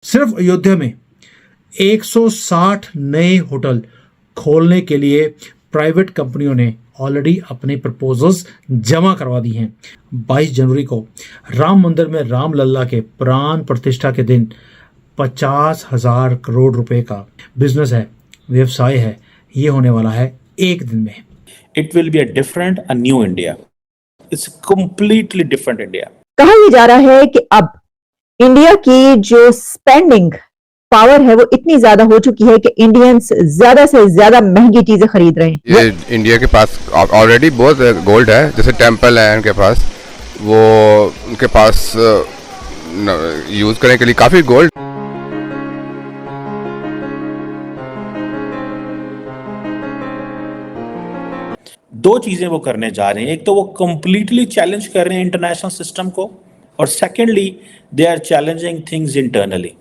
सिर्फ अयोध्या में 160 नए होटल खोलने के लिए प्राइवेट कंपनियों ने ऑलरेडी अपने प्रपोजल्स जमा करवा दी हैं। 22 जनवरी को राम मंदिर में राम लल्ला के प्राण प्रतिष्ठा के दिन 50,000 करोड़ रुपए का बिजनेस है, व्यवसाय है, ये होने वाला है एक दिन में। It will be a new India. It's a completely different India. कहा यह जा रहा है कि अब इंडिया की जो स्पेंडिंग पावर है वो इतनी ज्यादा हो चुकी है कि इंडियंस ज्यादा से ज्यादा महंगी चीजें खरीद रहे हैं। ये इंडिया के पास ऑलरेडी बहुत गोल्ड है, जैसे टेंपल है उनके पास, वो उनके पास यूज करने के लिए काफी गोल्ड। दो चीजें वो करने जा रहे हैं, एक तो वो कंप्लीटली चैलेंज कर रहे हैं इंटरनेशनल सिस्टम को, और secondly they are challenging things internally.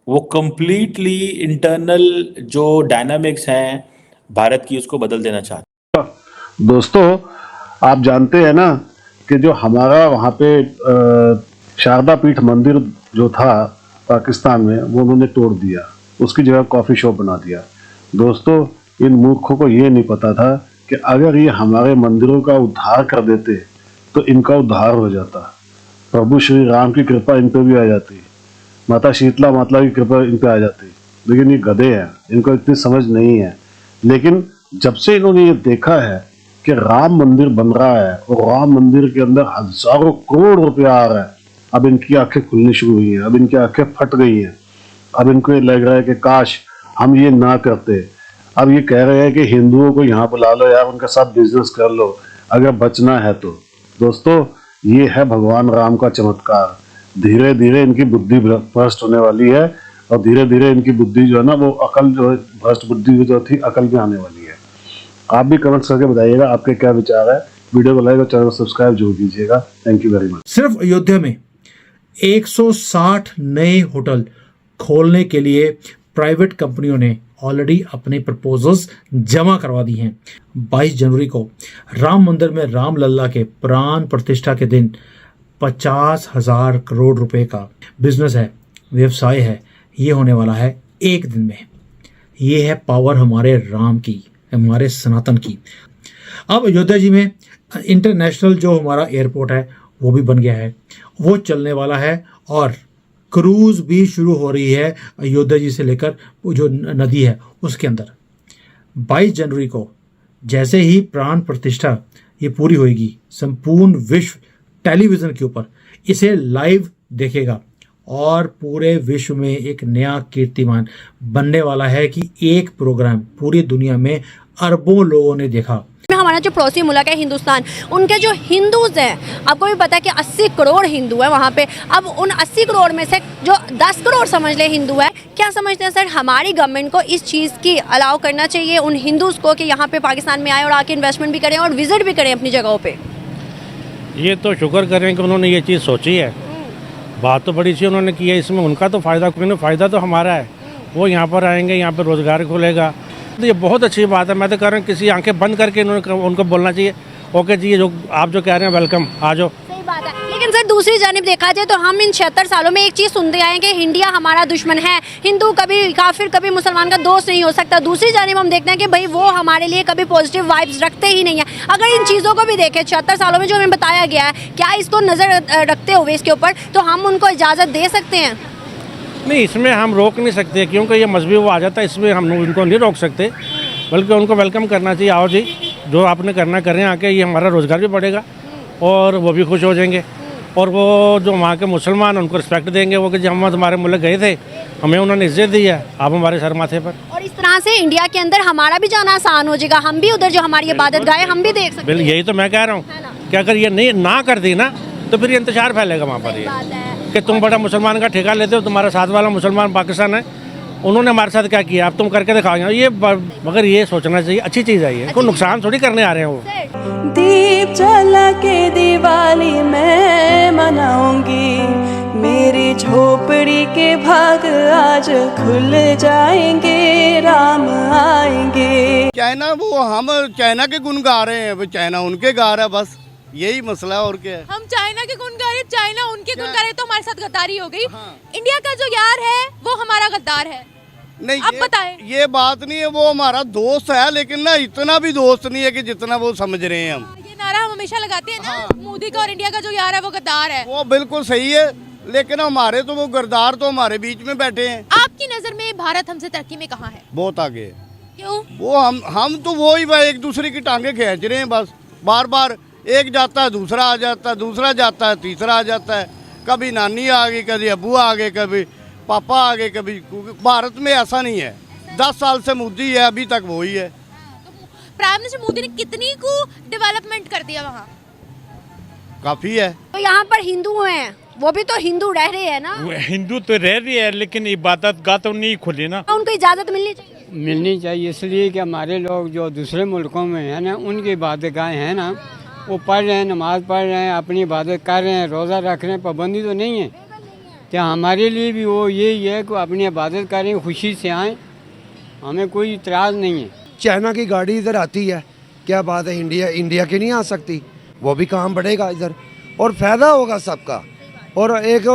वो कंप्लीटली इंटरनल जो डायनामिक्स हैं भारत की उसको बदल देना चाहते हैं। दोस्तों, आप जानते हैं ना कि जो हमारा वहाँ पे शारदा पीठ मंदिर जो था पाकिस्तान में, वो उन्होंने तोड़ दिया, उसकी जगह कॉफ़ी शॉप बना दिया। दोस्तों, इन मूर्खों को ये नहीं पता था कि अगर ये हमारे मंदिरों का उद्धार कर देते तो इनका उद्धार हो जाता। प्रभु श्री राम की कृपा इन पे भी आ जाती, माता शीतला माता की कृपा इन पे आ जाती। लेकिन ये गधे हैं, इनको इतनी समझ नहीं है। लेकिन जब से इन्होंने ये देखा है कि राम मंदिर बन रहा है और राम मंदिर के अंदर हजारों करोड़ रुपया आ रहा है, अब इनकी आंखें खुलनी शुरू हुई हैं, अब इनकी आंखें फट गई हैं। अब इनको ये लग रहा है कि काश हम ये ना करते। अब ये कह रहे हैं कि हिंदुओं को यहाँ बुला लो यार, उनके साथ बिजनेस कर लो अगर बचना है तो। दोस्तों, ये है भगवान राम का चमत्कार। धीरे धीरे इनकी बुद्धि भ्रष्ट होने वाली है, और धीरे धीरे इनकी बुद्धि जो है ना, वो अकल जो है, भ्रष्ट बुद्धि जो थी अकल में आने वाली है। आप भी कमेंट्स करके बताइएगा आपके क्या विचार है। वीडियो को लाइक और चैनल को सब्सक्राइब जरूर कीजिएगा। Thank you very much. सिर्फ अयोध्या में 160 नए होटल खोलने के लिए प्राइवेट कंपनियों ने ऑलरेडी अपने प्रपोजल्स जमा करवा दी हैं। 22 जनवरी को राम मंदिर में राम लल्ला के प्राण प्रतिष्ठा के दिन 50,000 करोड़ रुपए का बिजनेस है, व्यवसाय है, ये होने वाला है एक दिन में। ये है पावर हमारे राम की, हमारे सनातन की। अब अयोध्या जी में इंटरनेशनल जो हमारा एयरपोर्ट है वो भी बन गया है, वो चलने वाला है, और क्रूज भी शुरू हो रही है अयोध्या जी से लेकर वो जो नदी है उसके अंदर। 22 जनवरी को जैसे ही प्राण प्रतिष्ठा ये पूरी होगी, संपूर्ण विश्व टेलीविज़न के ऊपर इसे लाइव देखेगा, और पूरे विश्व में एक नया कीर्तिमान बनने वाला है कि एक प्रोग्राम पूरी दुनिया में अरबों लोगों ने देखा। हमारा जो पड़ोसी मुल्क है हिंदुस्तान, उनके जो हिंदूज हैं, आपको भी पता है कि 80 करोड़ हिंदू है वहाँ पे। अब उन 80 करोड़ में से जो 10 करोड़ समझ ले हिंदू है, क्या समझते हैं सर? हमारी गवर्नमेंट को इस चीज़ की अलाउ करना चाहिए उन हिंदूज को कि यहाँ पे पाकिस्तान में आए और आके इन्वेस्टमेंट भी करें और विजिट भी करें अपनी जगहों पे। ये तो शुक्र करें कि उन्होंने ये चीज़ सोची है। बात तो बड़ी सी उन्होंने की है, इसमें उनका तो फ़ायदा तो हमारा है। वो यहाँ पर आएंगे, यहाँ पर रोज़गार खुलेगा, तो ये बहुत अच्छी बात है। मैं तो कह रहा हूँ किसी आंखें बंद करके उनको बोलना चाहिए, ओके जी, ये जो आप जो कह रहे हैं वेलकम, आ जाओ। सही बात है। लेकिन सर दूसरी जानिब देखा जाए तो हम इन 76 सालों में एक चीज़ सुनते आए कि इंडिया हमारा दुश्मन है, हिंदू कभी काफिर कभी मुसलमान का दोस्त नहीं हो सकता। दूसरी जानिब हम देखते हैं कि भाई वो हमारे लिए कभी पॉजिटिव वाइब्स रखते ही नहीं है। अगर इन चीज़ों को भी देखें 76 सालों में जो हमें बताया गया है, क्या इसको नज़र रखते हुए इसके ऊपर तो हम उनको इजाज़त दे सकते हैं? नहीं, इसमें हम रोक नहीं सकते क्योंकि ये मजहबी वो आ जाता है, इसमें हम उनको नहीं रोक सकते, बल्कि उनको वेलकम करना चाहिए। आओ जी, जो आपने करना करें आके, ये हमारा रोज़गार भी बढ़ेगा और वो भी खुश हो जाएंगे, और वो जो वहाँ के मुसलमान उनको रिस्पेक्ट देंगे, वो कि जब हम तुम्हारे मुल्क गए थे हमें उन्होंने इज्जत दी है, आप हमारे सर माथे पर। और इस तरह से इंडिया के अंदर हमारा भी जाना आसान हो जाएगा, हम भी उधर जो हमारी इबादत गाह हम भी देख सकते हैं। यही तो मैं कह रहा हूँ कि अगर ये नहीं ना कर दी ना तो फिर ये इंतजार फैलेगा वहाँ पर, ये कि तुम बड़ा मुसलमान का ठेका लेते हो, तुम्हारा साथ वाला मुसलमान पाकिस्तान है, उन्होंने हमारे साथ क्या किया, अब तुम करके दिखाओगे। ये मगर ये सोचना चाहिए, अच्छी चीज़ है, ये कोई नुकसान थोड़ी करने आ रहे हैं वो। दीप जला के दिवाली मैं मनाऊंगी, मेरी झोपड़ी के भाग आज खुल जाएंगे, राम आएंगे। चाइना वो हम चाइना के गुण गा रहे हैं, चाइना उनके गा रहा है, बस यही मसला है और क्या है। हम चाइना के गुण गा रहे, चाइना उनके गुण गा रहे, तो हमारे साथ गद्दारी हो गई। इंडिया का जो यार है वो हमारा गद्दार है। नहीं, आप बताएं। ये बात नहीं है, वो हमारा दोस्त है, लेकिन ना इतना भी दोस्त नहीं है कि जितना वो समझ रहे हैं हम। ये नारा हम हमेशा लगाते हैं ना, मोदी का और इंडिया का जो यार है वो गद्दार है। वो बिल्कुल सही है, लेकिन हमारे तो वो गद्दार तो हमारे बीच में बैठे हैं। आपकी नजर में भारत हमसे तरक्की में कहाँ है? बहुत आगे है। क्यों? वो हम तो वो ही एक दूसरे की टांगे खींच रहे हैं बस। बार बार एक जाता है, दूसरा आ जाता है, दूसरा जाता है, तीसरा आ जाता है। कभी नानी आ गई, कभी अबू आ गए, कभी पापा आ गए, कभी। भारत में ऐसा नहीं है। 10 साल से मोदी है, अभी तक वही है। प्राइम मिनिस्टर मोदी ने कितनी को डेवलपमेंट कर दिया वहाँ? काफी है। तो यहाँ पर हिंदू हैं, वो भी तो हिंदू रह रहे हैं ना। हिंदू तो रह रही है, लेकिन इबादत गाह तो नहीं खुली ना। उनको इजाजत मिलनी चाहिए। मिलनी चाहिए, इसलिए कि हमारे लोग जो दूसरे मुल्कों में हैं ना, उनकी इबादतगाहें हैं ना, वो पढ़ रहे हैं, नमाज़ पढ़ रहे हैं, अपनी इबादत कर रहे हैं, रोज़ा रख रहे हैं, पाबंदी तो नहीं है। क्या हमारे लिए भी वो यही है कि अपनी इबादत करें, खुशी से आएँ, हमें कोई इतराज़ नहीं है। चाइना की गाड़ी इधर आती है, क्या बात है, इंडिया की नहीं आ सकती? वो भी काम बढ़ेगा इधर और फ़ायदा होगा सबका। और एक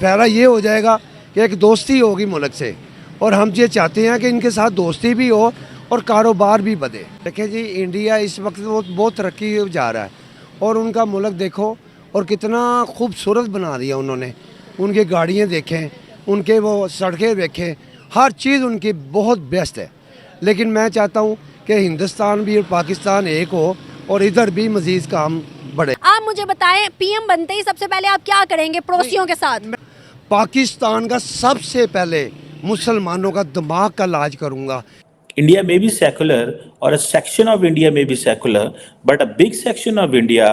फ़ायदा ये हो जाएगा कि एक दोस्ती होगी मुल्क से, और हम ये चाहते हैं कि इनके साथ दोस्ती भी हो और कारोबार भी बढ़े। देखिए जी, इंडिया इस वक्त बहुत तरक्की जा रहा है, और उनका मुल्क देखो और कितना खूबसूरत बना दिया उन्होंने। उनकी गाड़ियाँ देखें, उनके वो सड़कें देखें, हर चीज़ उनकी बहुत बेस्ट है। लेकिन मैं चाहता हूँ कि हिंदुस्तान भी और पाकिस्तान एक हो और इधर भी मज़ीद काम बढ़े। आप मुझे बताएं, पीएम बनते ही सबसे पहले आप क्या करेंगे पड़ोसियों के साथ? पाकिस्तान का सबसे पहले मुसलमानों का दिमाग का इलाज करूँगा। India may be secular or a section of India may be secular, but a big section of India,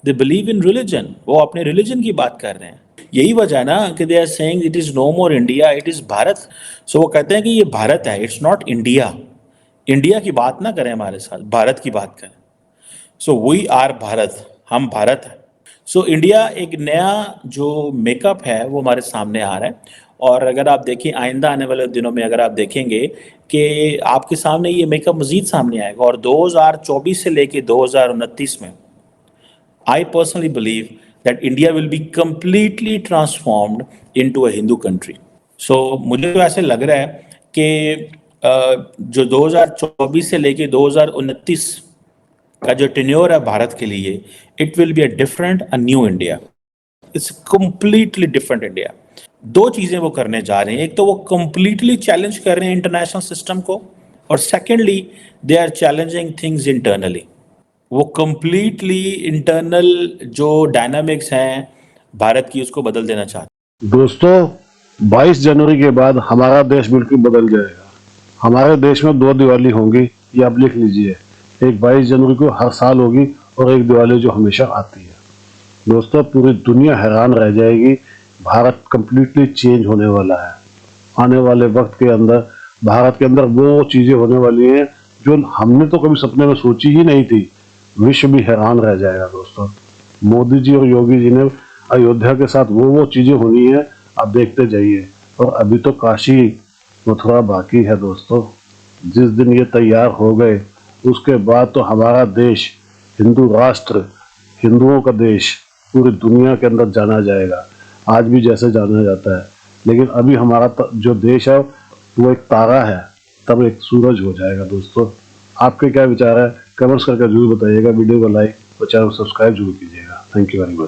they believe in religion. वो अपने religion की बात कर रहे हैं। यही वजह ना कि they are saying it is no more India, it is Bharat. So वो कहते हैं कि ये भारत है, it's not India। इंडिया की बात ना करें हमारे साथ, भारत की बात करें। So we are भारत, हम भारत हैं। So इंडिया एक नया जो मेकअप है वो हमारे सामने आ रहा है, और अगर आप देखें आइंदा आने वाले दिनों में अगर आप देखेंगे कि आपके सामने ये मेकअप मजीद सामने आएगा, और 2024 से लेके 2029 में I personally believe that India will be completely transformed into a Hindu country. So मुझे तो ऐसे लग रहा है कि जो 2024 से लेके 2029 का जो टेन्योर है भारत के लिए, it will be a different, a new India. It's completely different India. दो चीजें वो करने जा रहे हैं, एक तो वो कंप्लीटली चैलेंज कर रहे हैं इंटरनेशनल सिस्टम को, और secondly they are challenging things internally. वो कंप्लीटली इंटरनल जो डायनामिक्स हैं भारत की उसको बदल देना चाहते हैं। दोस्तों, 22 जनवरी के बाद हमारा देश बिल्कुल बदल जाएगा। हमारे देश में 2 दिवाली होंगी, ये आप लिख लीजिए। एक 22 जनवरी को हर साल होगी और एक दिवाली जो हमेशा आती है। दोस्तों, पूरी दुनिया हैरान रह जाएगी। भारत कंप्लीटली चेंज होने वाला है। आने वाले वक्त के अंदर भारत के अंदर वो चीज़ें होने वाली हैं जो हमने तो कभी सपने में सोची ही नहीं थी। विश्व भी हैरान रह जाएगा। दोस्तों, मोदी जी और योगी जी ने अयोध्या के साथ वो चीज़ें होनी है, आप देखते जाइए। और अभी तो काशी मथुरा बाकी है। दोस्तों, जिस दिन ये तैयार हो गए उसके बाद तो हमारा देश हिंदू राष्ट्र, हिंदुओं का देश पूरी दुनिया के अंदर जाना जाएगा। आज भी जैसे जाना जाता है, लेकिन अभी हमारा जो देश है वो एक तारा है, तब एक सूरज हो जाएगा। दोस्तों, आपके क्या विचार है कमेंट्स करके जरूर बताइएगा। वीडियो को लाइक और चैनल सब्सक्राइब जरूर कीजिएगा। Thank you very much.